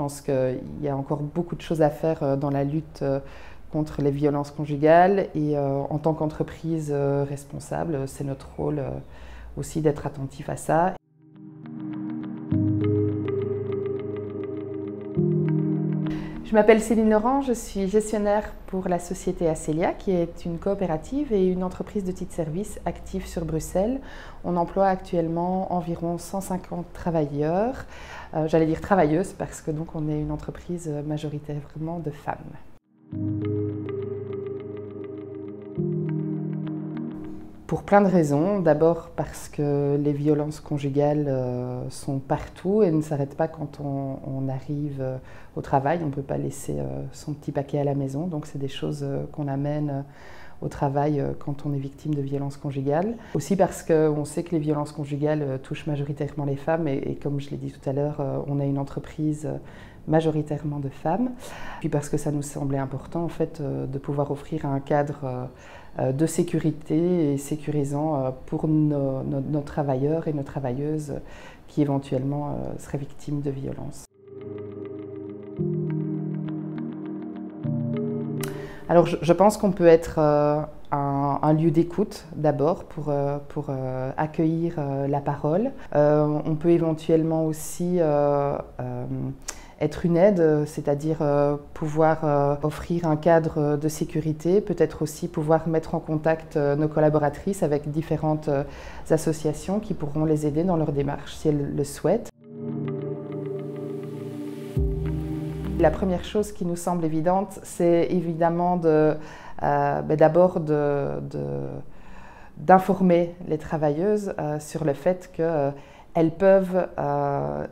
pense qu'il y a encore beaucoup de choses à faire dans la lutte contre les violences conjugales et en tant qu'entreprise responsable, c'est notre rôle aussi d'être attentif à ça. Je m'appelle Céline Laurent, je suis gestionnaire pour la société Acelia, qui est une coopérative et une entreprise de titres services active sur Bruxelles. On emploie actuellement environ 150 travailleurs, j'allais dire travailleuses parce que donc on est une entreprise majoritairement de femmes. Pour plein de raisons. D'abord parce que les violences conjugales sont partout et ne s'arrêtent pas quand on arrive au travail. On ne peut pas laisser son petit paquet à la maison. Donc c'est des choses qu'on amène au travail quand on est victime de violences conjugales. Aussi parce qu'on sait que les violences conjugales touchent majoritairement les femmes et comme je l'ai dit tout à l'heure, on a une entreprise majoritairement de femmes. Puis parce que ça nous semblait important en fait de pouvoir offrir un cadre de sécurité et sécurisant pour nos travailleurs et nos travailleuses qui éventuellement seraient victimes de violences. Alors je pense qu'on peut être un lieu d'écoute d'abord pour accueillir la parole. On peut éventuellement aussi être une aide, c'est-à-dire pouvoir offrir un cadre de sécurité, peut-être aussi pouvoir mettre en contact nos collaboratrices avec différentes associations qui pourront les aider dans leur démarche si elles le souhaitent. La première chose qui nous semble évidente, c'est évidemment d'abord d'informer les travailleuses sur le fait qu'elles peuvent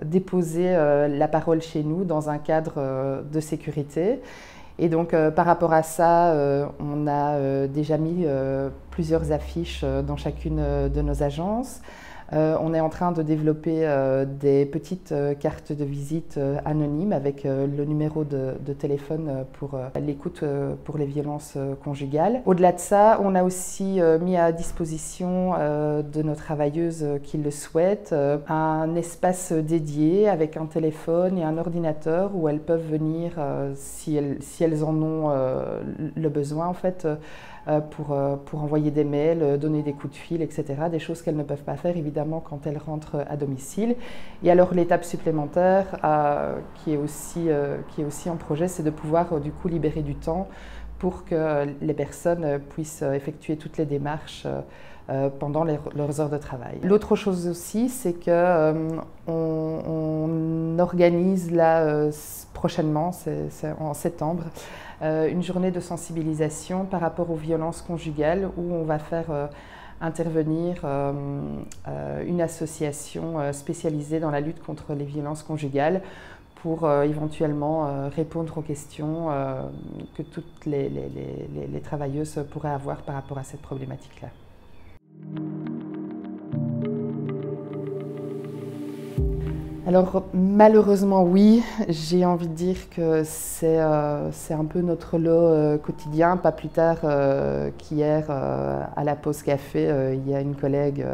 déposer la parole chez nous dans un cadre de sécurité. Et donc par rapport à ça, on a déjà mis plusieurs affiches dans chacune de nos agences. On est en train de développer des petites cartes de visite anonymes avec le numéro de téléphone pour l'écoute pour les violences conjugales. Au-delà de ça, on a aussi mis à disposition de nos travailleuses qui le souhaitent un espace dédié avec un téléphone et un ordinateur où elles peuvent venir, si elles en ont le besoin en fait, pour envoyer des mails, donner des coups de fil, etc. Des choses qu'elles ne peuvent pas faire évidemment quand elles rentrent à domicile. Et alors l'étape supplémentaire qui est aussi en projet, c'est de pouvoir du coup libérer du temps pour que les personnes puissent effectuer toutes les démarches pendant leurs heures de travail. L'autre chose aussi, c'est qu'on organise là prochainement, c'est en septembre, une journée de sensibilisation par rapport aux violences conjugales où on va faire intervenir une association spécialisée dans la lutte contre les violences conjugales pour éventuellement répondre aux questions que toutes les travailleuses pourraient avoir par rapport à cette problématique-là. Alors malheureusement oui, j'ai envie de dire que c'est un peu notre lot quotidien. Pas plus tard qu'hier à la pause café, il y a une collègue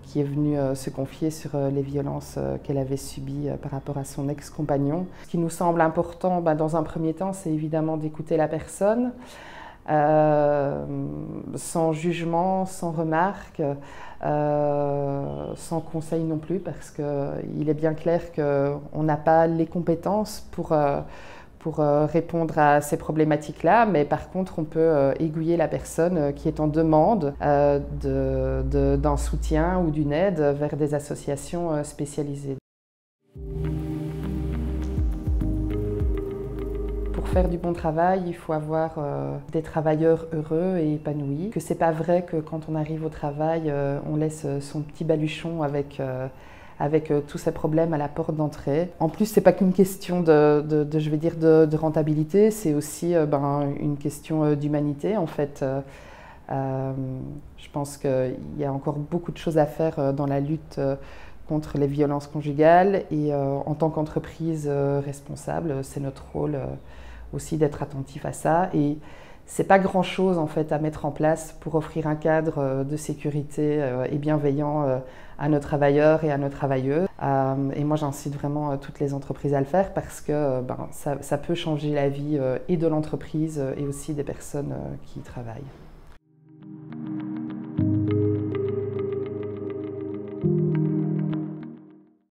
qui est venue se confier sur les violences qu'elle avait subies par rapport à son ex-compagnon. Ce qui nous semble important dans un premier temps, c'est évidemment d'écouter la personne. Sans jugement, sans remarque, sans conseil non plus, parce qu'il est bien clair qu'on n'a pas les compétences pour répondre à ces problématiques-là, mais par contre on peut aiguiller la personne qui est en demande d'un soutien ou d'une aide vers des associations spécialisées. Pour faire du bon travail, il faut avoir des travailleurs heureux et épanouis. Que c'est pas vrai que quand on arrive au travail, on laisse son petit baluchon avec tous ces problèmes à la porte d'entrée. En plus, c'est pas qu'une question de rentabilité, c'est aussi une question d'humanité en fait. Je pense qu'il y a encore beaucoup de choses à faire dans la lutte contre les violences conjugales et en tant qu'entreprise responsable, c'est notre rôle aussi d'être attentif à ça. Et c'est pas grand-chose en fait à mettre en place pour offrir un cadre de sécurité et bienveillant à nos travailleurs et à nos travailleuses. Et moi j'incite vraiment toutes les entreprises à le faire parce que ça peut changer la vie et de l'entreprise et aussi des personnes qui y travaillent.